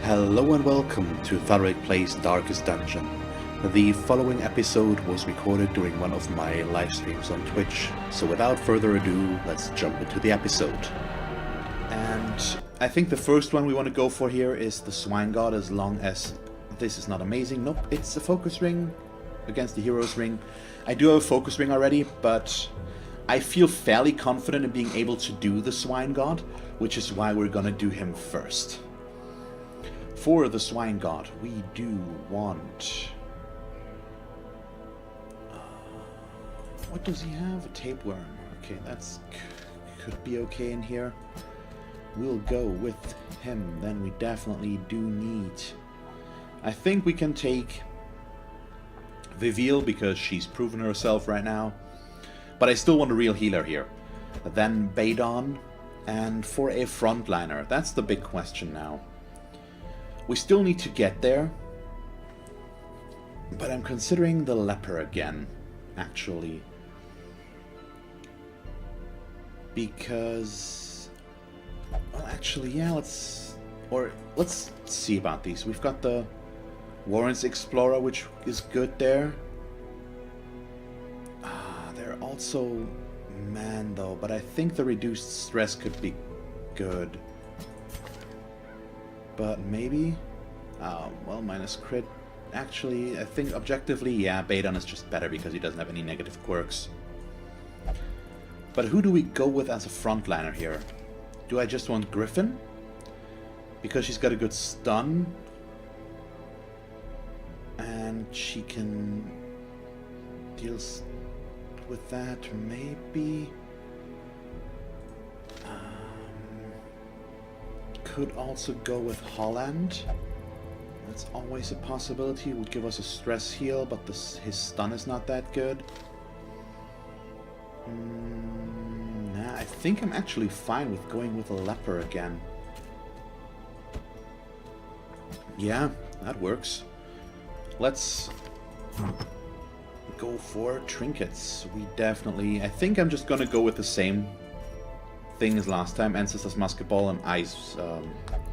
Hello and welcome to Thalric Plays Darkest Dungeon. The following episode was recorded during one of my live streams on Twitch, so without further ado, let's jump into the episode. And I think the first one we want to go for here is the Swine God, as long as this is not amazing. Nope, it's a focus ring against the hero's ring. I do have a focus ring already, but I feel fairly confident in being able to do the Swine God, which is why we're gonna do him first. For the Swine God, we do want... what does he have? A tapeworm. Okay, that's could be okay in here. We'll go with him. Then we definitely do need... I think we can take Viviel because she's proven herself right now. But I still want a real healer here. Then Badon. And for a frontliner, that's the big question now. We still need to get there, but I'm considering the leper again, actually. Because, well, actually, yeah, let's see about these. We've got the Warren's Explorer, which is good there. They're also man, though, but I think the reduced stress could be good. But maybe? Well, minus crit. Actually, I think objectively, yeah, Badon is just better because he doesn't have any negative quirks. But who do we go with as a frontliner here? Do I just want Griffin? Because she's got a good stun. And she can deal with that, maybe? Could also go with Holland. That's always a possibility. Would give us a stress heal, but his stun is not that good. Nah, I think I'm actually fine with going with a leper again. Yeah, that works. Let's go for trinkets. We definitely... I think I'm just gonna go with the same thing as last time, Ancestor's Musket Ball and Ice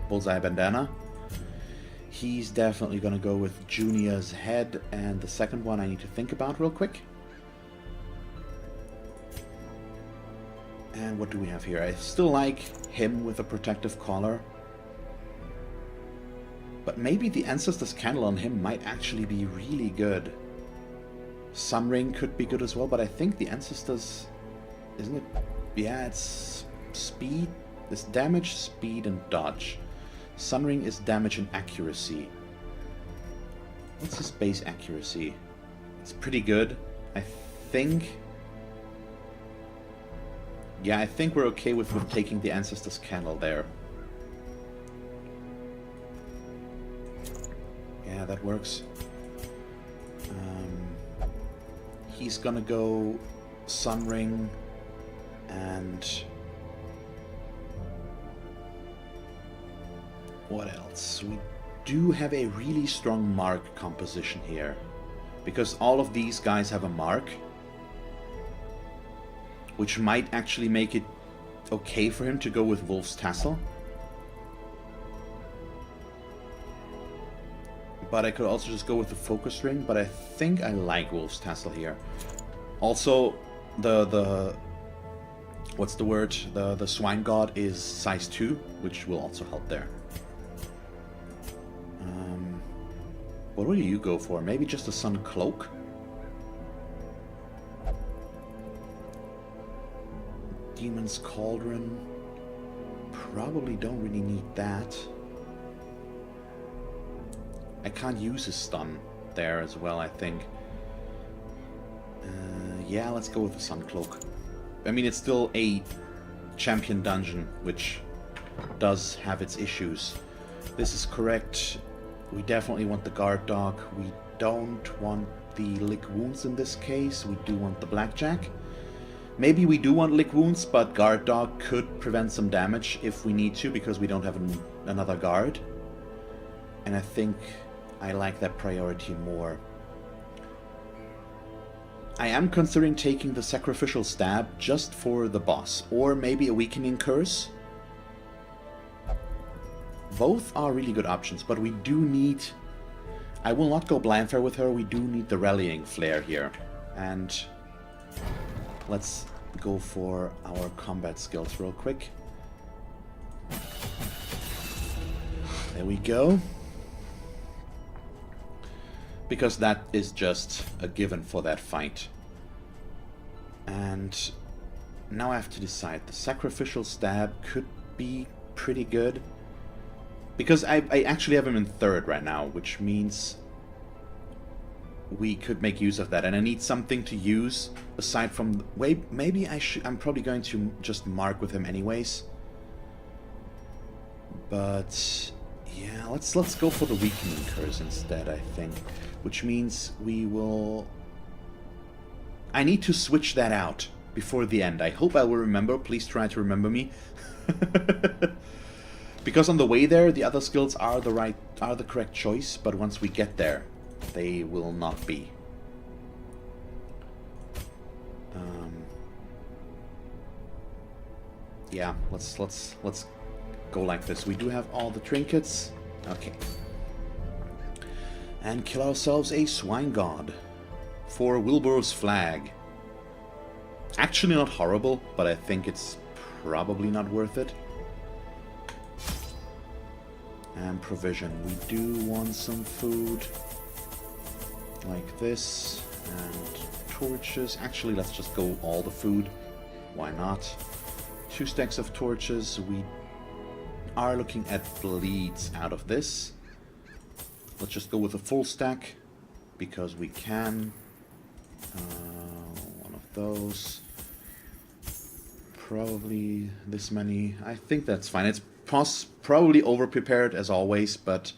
Bullseye Bandana. He's definitely gonna go with Junior's Head, and the second one I need to think about real quick. And what do we have here? I still like him with a protective collar, but maybe the Ancestor's Candle on him might actually be really good. Sunring could be good as well, but I think the Ancestor's... isn't it? Yeah, it's speed, it's damage, speed, and dodge. Sunring is damage and accuracy. What's his base accuracy? It's pretty good, I think. Yeah, I think we're okay with taking the Ancestor's Candle there. Yeah, that works. He's gonna go Sunring and... what else? We do have a really strong mark composition here, because all of these guys have a mark, which might actually make it okay for him to go with Wolf's Tassel. But I could also just go with the Focus Ring, but I think I like Wolf's Tassel here. Also, the what's the word? The Swine God is size 2, which will also help there. What will you go for? Maybe just a Sun Cloak? Demon's Cauldron. Probably don't really need that. I can't use his stun there as well, I think. Yeah, let's go with the Sun Cloak. I mean, it's still a champion dungeon, which does have its issues. This is correct. We definitely want the Guard Dog. We don't want the Lick Wounds in this case. We do want the Blackjack. Maybe we do want Lick Wounds, but Guard Dog could prevent some damage if we need to, because we don't have another guard. And I think I like that priority more. I am considering taking the Sacrificial Stab just for the boss, or maybe a Weakening Curse. Both are really good options, but we do need... I will not go blind fair with her. We do need the rallying flare here. And let's go for our combat skills real quick. There we go. Because that is just a given for that fight. And now I have to decide. The sacrificial stab could be pretty good. Because I actually have him in third right now, which means we could make use of that. And I need something to use aside from... Wait, maybe I'm probably going to just mark with him anyways. But yeah, let's go for the weakening curse instead, I think. Which means we will... I need to switch that out before the end. I hope I will remember. Please try to remember me. Because on the way there, the other skills are the correct choice, but once we get there, they will not be. Yeah, let's go like this. We do have all the trinkets. Okay. And kill ourselves a swine god for Wilbur's flag. Actually not horrible, but I think it's probably not worth it. And provision. We do want some food. Like this. And torches. Actually, let's just go all the food. Why not? 2 stacks of torches. We are looking at bleeds out of this. Let's just go with a full stack. Because we can. One of those. Probably this many. I think that's fine. It's probably over-prepared as always, but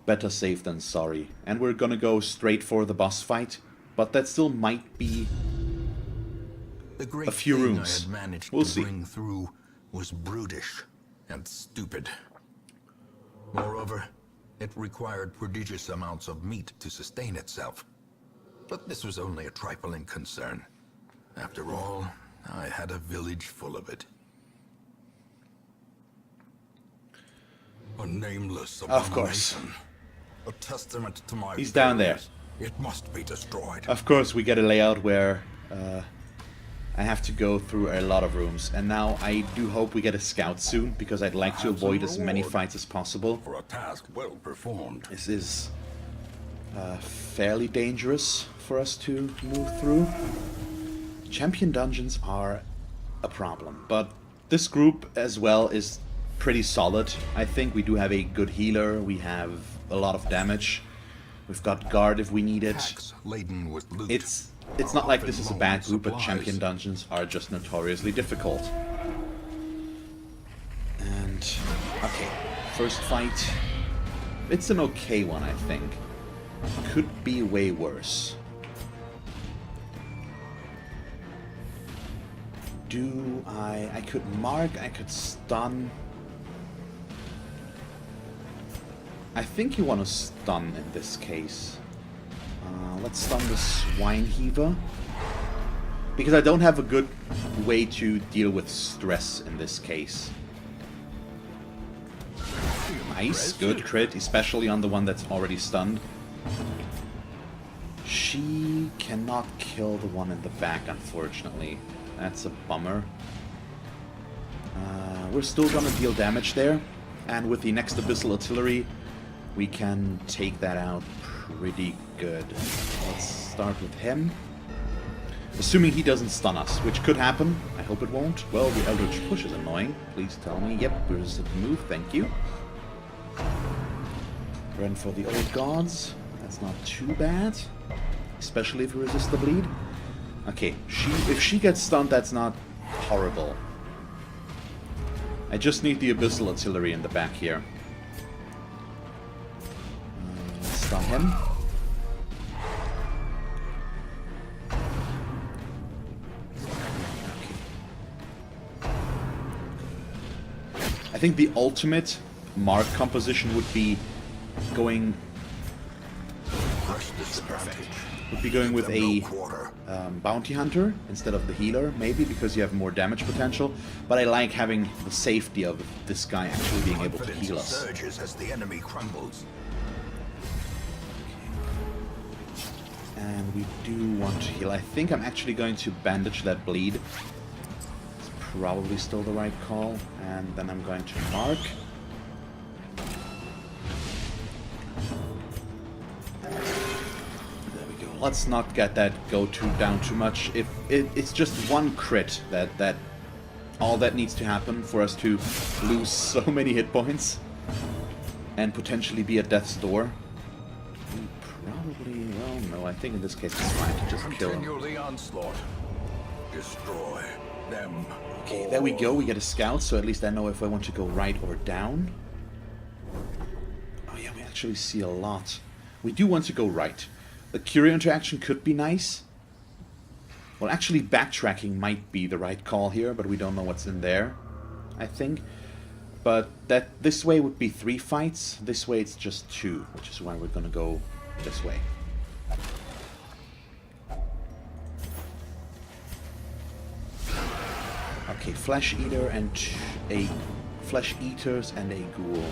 better safe than sorry. And we're gonna go straight for the boss fight, but that still might be a few rooms. We'll see. Bring through was brutish and stupid. Moreover, it required prodigious amounts of meat to sustain itself. But this was only a trifling concern. After all, I had a village full of it. A nameless abomination. Of course. A testament to my He's down there. It must be destroyed. Of course, we get a layout where I have to go through a lot of rooms. And now I do hope we get a scout soon, because I'd like to avoid as many fights as possible. For a task well performed. This is fairly dangerous for us to move through. Champion dungeons are a problem, but this group as well is pretty solid. I think we do have a good healer, we have a lot of damage, we've got guard if we need it. Laden with loot. It's not like this is a bad group, but champion dungeons are just notoriously difficult. And okay, first fight. It's an okay one, I think. Could be way worse. I could mark, I could stun. I think you want to stun in this case. Let's stun the Swine Heaver. Because I don't have a good way to deal with stress in this case. Nice, good crit, especially on the one that's already stunned. She cannot kill the one in the back, unfortunately. That's a bummer. We're still gonna deal damage there. And with the next Abyssal Artillery, we can take that out pretty good. Let's start with him. Assuming he doesn't stun us, which could happen. I hope it won't. Well, the Eldritch Push is annoying. Please tell me. Yep, where's the move? Thank you. Run for the old gods. That's not too bad. Especially if we resist the bleed. Okay, if she gets stunned, that's not horrible. I just need the Abyssal Artillery in the back here. Stun him. I think the ultimate mark composition would be going... Perfect. would be going with a bounty hunter instead of the healer, maybe because you have more damage potential. But I like having the safety of this guy actually being able to heal us. Surges as the enemy crumbles. And we do want to heal. I think I'm actually going to bandage that bleed. It's probably still the right call. And then I'm going to mark. Let's not get that down too much. If it's just one crit that all that needs to happen for us to lose so many hit points and potentially be at death's door. We probably, well, no, I think in this case it's fine to just kill him. Continue the onslaught. Destroy them. Okay, there we go. We get a scout, so at least I know if I want to go right or down. Oh yeah, we actually see a lot. We do want to go right. The curio interaction could be nice. Well, actually, backtracking might be the right call here, but we don't know what's in there, I think. But this way would be 3 fights. This way it's just 2, which is why we're going to go this way. Okay, flesh eater and a flesh eaters and a ghoul.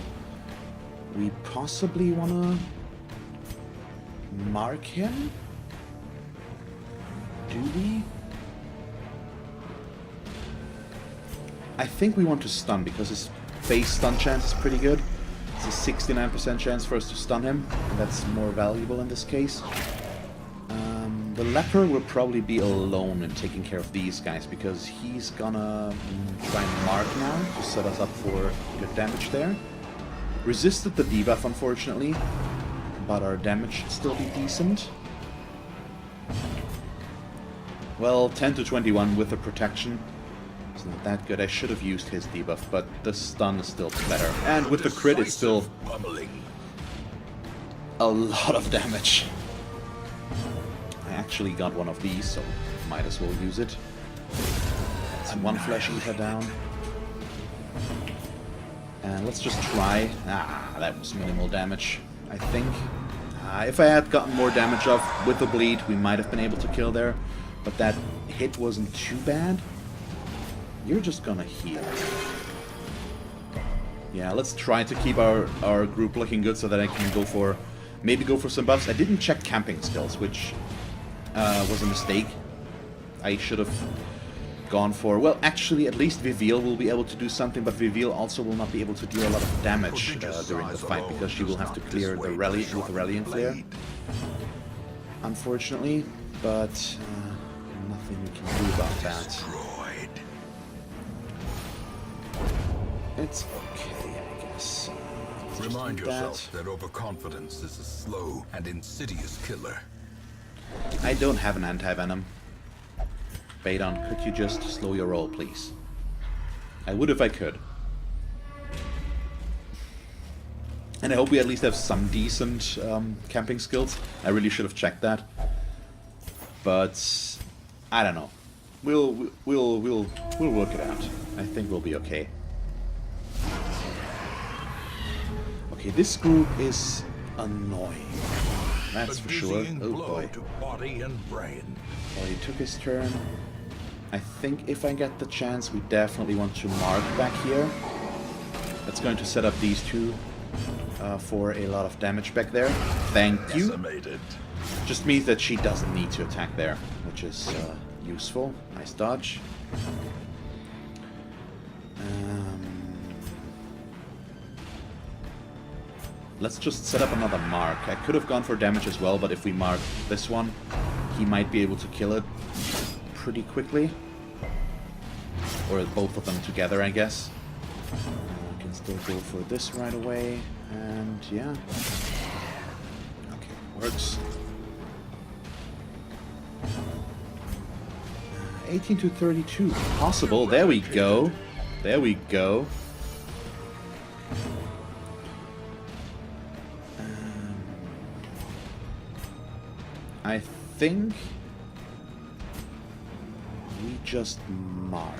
We possibly want to mark him? Do we? I think we want to stun because his base stun chance is pretty good. It's a 69% chance for us to stun him, and that's more valuable in this case. The leper will probably be alone in taking care of these guys because he's gonna try and mark now to set us up for good damage there. Resisted the debuff, unfortunately. But our damage should still be decent. Well, 10 to 21 with the protection. It's not that good. I should have used his debuff, but the stun is still better. And with the crit, it's still a lot of damage. I actually got one of these, so might as well use it. That's one flesh eater down. And let's just try. Ah, that was minimal damage, I think. If I had gotten more damage off with the bleed, we might have been able to kill there. But that hit wasn't too bad. You're just gonna heal. Yeah, let's try to keep our group looking good so that I can go for... maybe go for some buffs. I didn't check camping skills, which was a mistake. I should have gone for... well, actually, at least Viviel will be able to do something, but Viviel also will not be able to deal a lot of damage during the fight, because she will have to clear the rally with the rallying flare. Unfortunately, but nothing we can do about that. It's okay, I guess. Remind yourself that overconfidence is a slow and insidious killer. I don't have an anti-venom. Badon, could you just slow your roll, please? I would if I could. And I hope we at least have some decent camping skills. I really should have checked that. But I don't know. We'll work it out. I think we'll be okay. Okay, this group is annoying. That's for sure. Oh boy. Body and brain. Well, he took his turn. I think if I get the chance, we definitely want to mark back here. That's going to set up these two for a lot of damage back there. Thank you. Decimated. Just means that she doesn't need to attack there, which is useful. Nice dodge. Let's just set up another mark. I could have gone for damage as well, but if we mark this one, he might be able to kill it pretty quickly. Or both of them together, I guess. We can still go for this right away. And yeah. Okay, works. 18 to 32. Possible. There we go. There we go. I think we just mark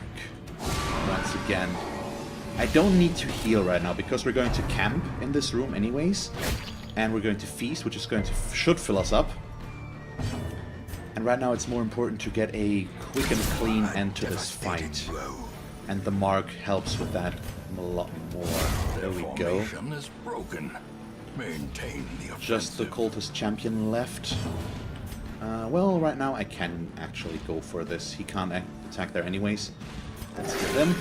once again. I don't need to heal right now because we're going to camp in this room anyways, and we're going to feast, which is going to should fill us up. And right now it's more important to get a quick and clean end to this fight. And the mark helps with that a lot more. There we go. Is broken. Maintain the Just the cultist champion left. Well, right now I can actually go for this. He can't attack there anyways. Let's get him.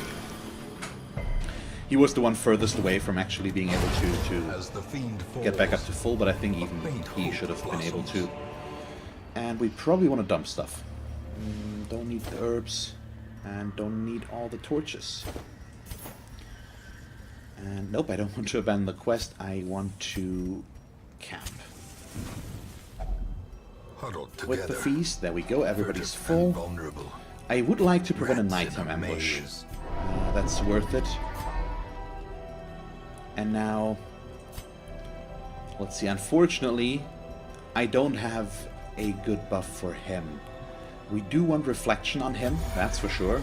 He was the one furthest away from actually being able to get back up to full, but I think even he should have been able to. And we probably want to dump stuff. Don't need the herbs, and don't need all the torches. And nope, I don't want to abandon the quest. I want to camp. With the feast, there we go, everybody's full. I would like to prevent a nighttime ambush. That's worth it. And now, let's see, unfortunately, I don't have a good buff for him. We do want reflection on him, that's for sure.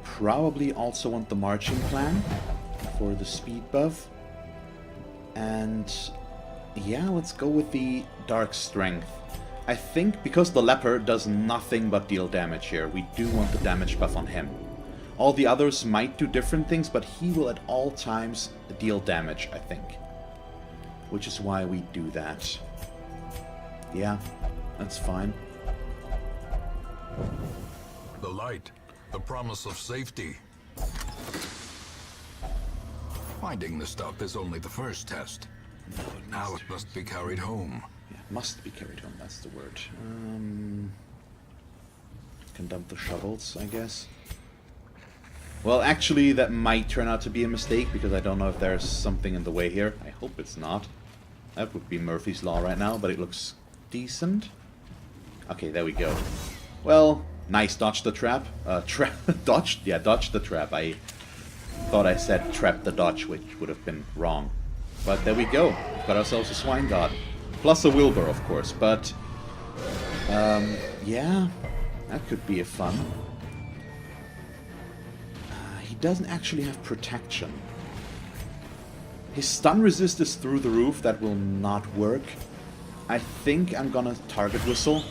Probably also want the marching plan for the speed buff. And yeah, let's go with the dark strength. I think because the leper does nothing but deal damage here, we do want the damage buff on him. All the others might do different things, but he will at all times deal damage, I think. Which is why we do that. Yeah, that's fine. The light, the promise of safety. Finding the stuff is only the first test. Now it must be carried home. Yeah, must be carried home, that's the word. Can dump the shovels, I guess. Well, actually, that might turn out to be a mistake, because I don't know if there's something in the way here. I hope it's not. That would be Murphy's Law right now, but it looks decent. Okay, there we go. Well, nice, dodge the trap. Dodged? Yeah, dodged the trap. I thought I said trap the dodge, which would have been wrong. But there we go. Got ourselves a swine god. Plus a Wilbur, of course, but... yeah, that could be a fun. He doesn't actually have protection. His stun resist is through the roof. That will not work. I think I'm gonna target whistle.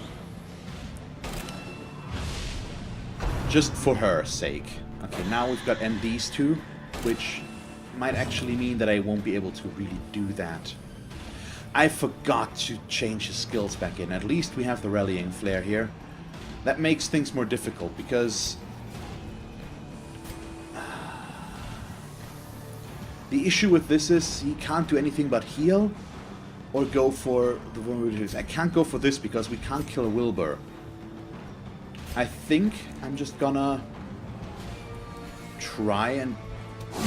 Just for her sake. Okay, now we've got these two, which might actually mean that I won't be able to really do that. I forgot to change his skills back in. At least we have the rallying flare here. That makes things more difficult, because... the issue with this is he can't do anything but heal or go for the vulnerabilities. I can't go for this because we can't kill a Wilbur. I think I'm just gonna try and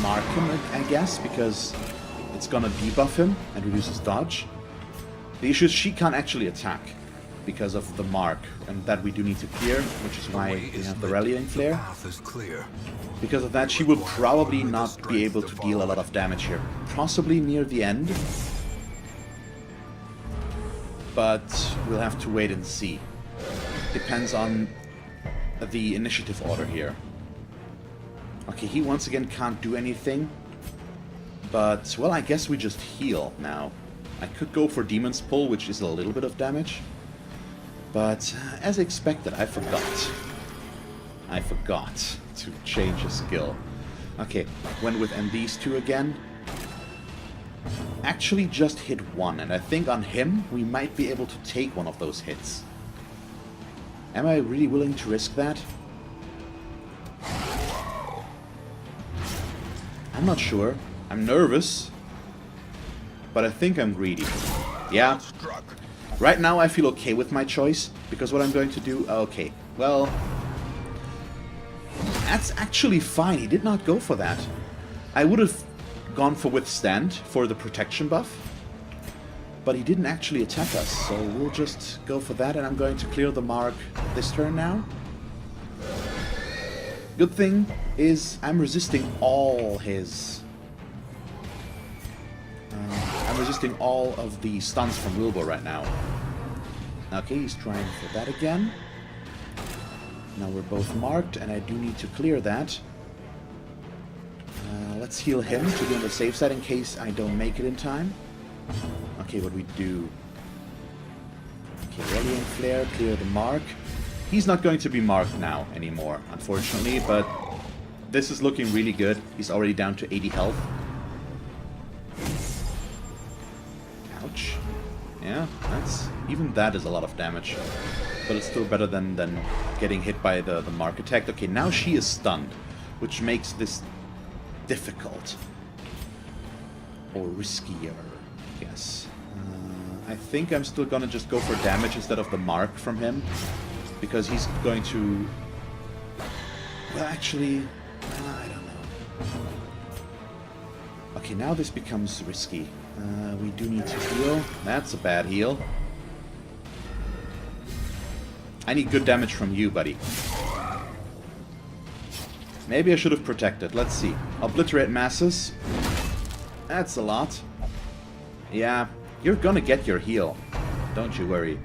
mark him, I guess, because it's gonna debuff him and reduce his dodge. The issue is she can't actually attack because of the mark, and that we do need to clear, which is why we have the rallying flare. Because of that, she will probably not be able to deal a lot of damage here. Possibly near the end. But we'll have to wait and see. Depends on the initiative order here. Okay, he once again can't do anything. But, well, I guess we just heal now. I could go for Demon's Pull, which is a little bit of damage. But, as expected, I forgot. I forgot to change his skill. Okay, went with these two again. Actually just hit one, and I think on him we might be able to take one of those hits. Am I really willing to risk that? I'm not sure. I'm nervous. But I think I'm greedy. Yeah. Right now I feel okay with my choice, because what I'm going to do... okay, well... that's actually fine. He did not go for that. I would have gone for Withstand for the protection buff. But he didn't actually attack us, so we'll just go for that, and I'm going to clear the mark this turn now. Good thing is I'm resisting all his... I'm resisting all of the stuns from Wilbur right now. Okay, he's trying for that again. Now we're both marked, and I do need to clear that. Let's heal him to be on the safe side in case I don't make it in time. Okay, what we do... Okay, Rallying Flare, clear the mark. He's not going to be marked now anymore, unfortunately, but this is looking really good. He's already down to 80 health. Ouch. Yeah, even that is a lot of damage. But it's still better than getting hit by the mark attack. Okay, now she is stunned, which makes this difficult. Or riskier, I guess. I think I'm still gonna just go for damage instead of the mark from him. Because he's going to... Well, actually... I don't know. Okay, now this becomes risky. We do need to heal. That's a bad heal. I need good damage from you, buddy. Maybe I should have protected. Let's see. Obliterate masses. That's a lot. Yeah, you're gonna get your heal. Don't you worry.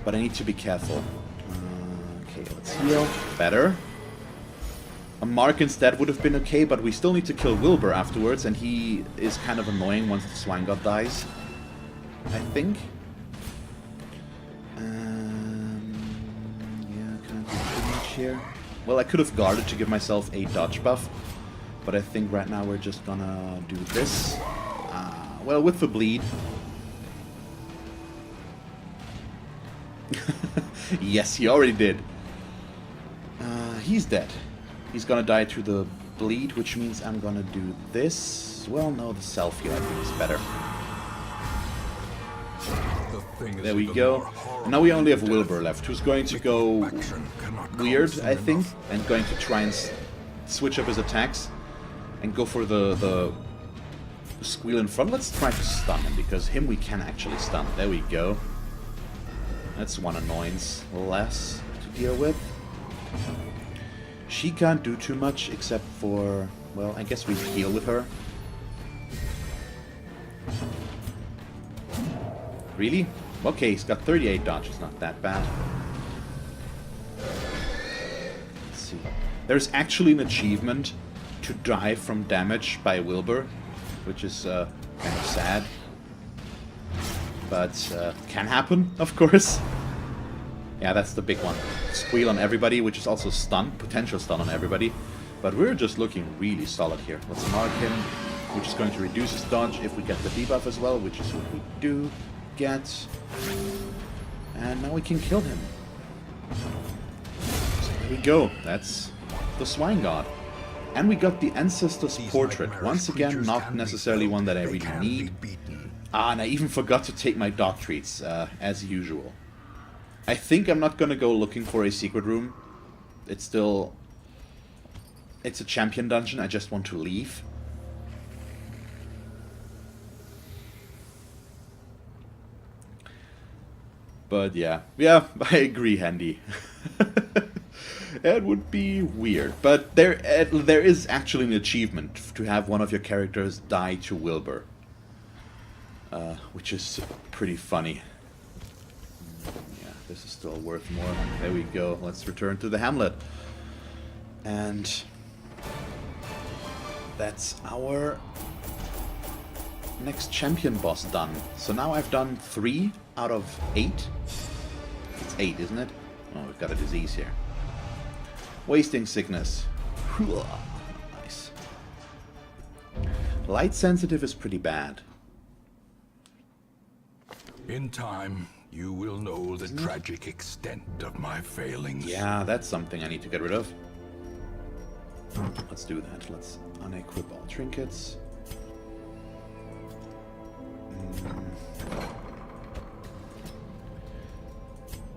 But I need to be careful. Okay, let's heal. Better. A mark instead would have been okay, but we still need to kill Wilbur afterwards, and he is kind of annoying once the Swine God dies. I think. Yeah, can't do too much here. Well, I could have guarded to give myself a dodge buff, but I think right now we're just gonna do this. Well, with the bleed. Yes, he already did. He's dead. He's gonna die to the bleed, which means I'm gonna do this. Well, no, the self-heal I think is better. There we go. Now we only have Wilbur left, who's going to go weird, I think, and going to try and switch up his attacks and go for the squeal in front. Let's try to stun him, because him we can actually stun. There we go. That's one annoyance less to deal with. She can't do too much except for... Well, I guess we heal with her. Really? Okay, he's got 38 dodge. It's not that bad. Let's see. There's actually an achievement to die from damage by Wilbur, which is kind of sad. But can happen, of course. Yeah, that's the big one. Squeal on everybody, which is also stun, potential stun on everybody. But we're just looking really solid here. Let's mark him, which is going to reduce his dodge if we get the debuff as well, which is what we do get. And now we can kill him. So there we go. That's the Swine God. And we got the Ancestor's Portrait. Once again, not necessarily one that I really need. And I even forgot to take my dog treats, as usual. I think I'm not gonna go looking for a secret room. It's still... It's a champion dungeon, I just want to leave. But yeah, I agree, Handy. It would be weird, but there is actually an achievement to have one of your characters die to Wilbur. Which is pretty funny. This is still worth more. There we go. Let's return to the hamlet. And that's our next champion boss done. So now I've done 3 out of 8. It's 8, isn't it? Oh, we've got a disease here. Wasting sickness. Nice. Light sensitive is pretty bad. In time, you will know the tragic extent of my failings. Yeah, that's something I need to get rid of. Let's do that. Let's unequip all trinkets.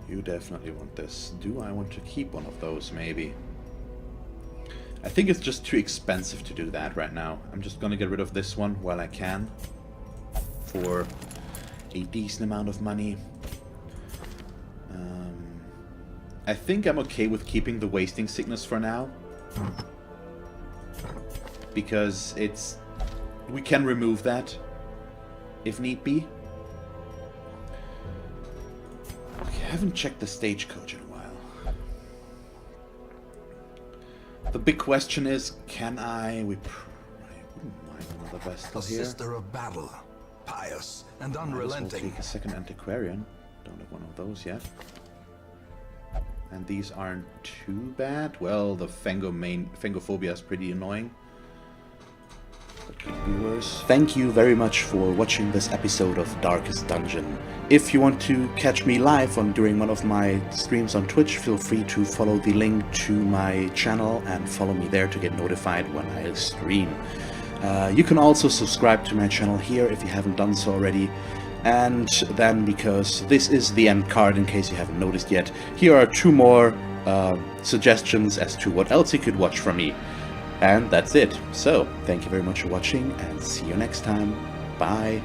You definitely want this. Do I want to keep one of those, maybe? I think it's just too expensive to do that right now. I'm just gonna get rid of this one while I can. For a decent amount of money. I think I'm okay with keeping the wasting sickness for now. Because it's... we can remove that if need be. Okay, I haven't checked the stagecoach in a while. The big question is, can I... I wouldn't mind another Vestal here. A sister of battle. pious and Might as well unrelenting. take a second antiquarian. Don't have one of those yet. And these aren't too bad. Well, the Fangophobia is pretty annoying. But could be worse. Thank you very much for watching this episode of Darkest Dungeon. If you want to catch me live during one of my streams on Twitch, feel free to follow the link to my channel and follow me there to get notified when I stream. You can also subscribe to my channel here if you haven't done so already. And then, because this is the end card in case you haven't noticed yet, here are 2 more suggestions as to what else you could watch from me. And that's it. So, thank you very much for watching and see you next time. Bye.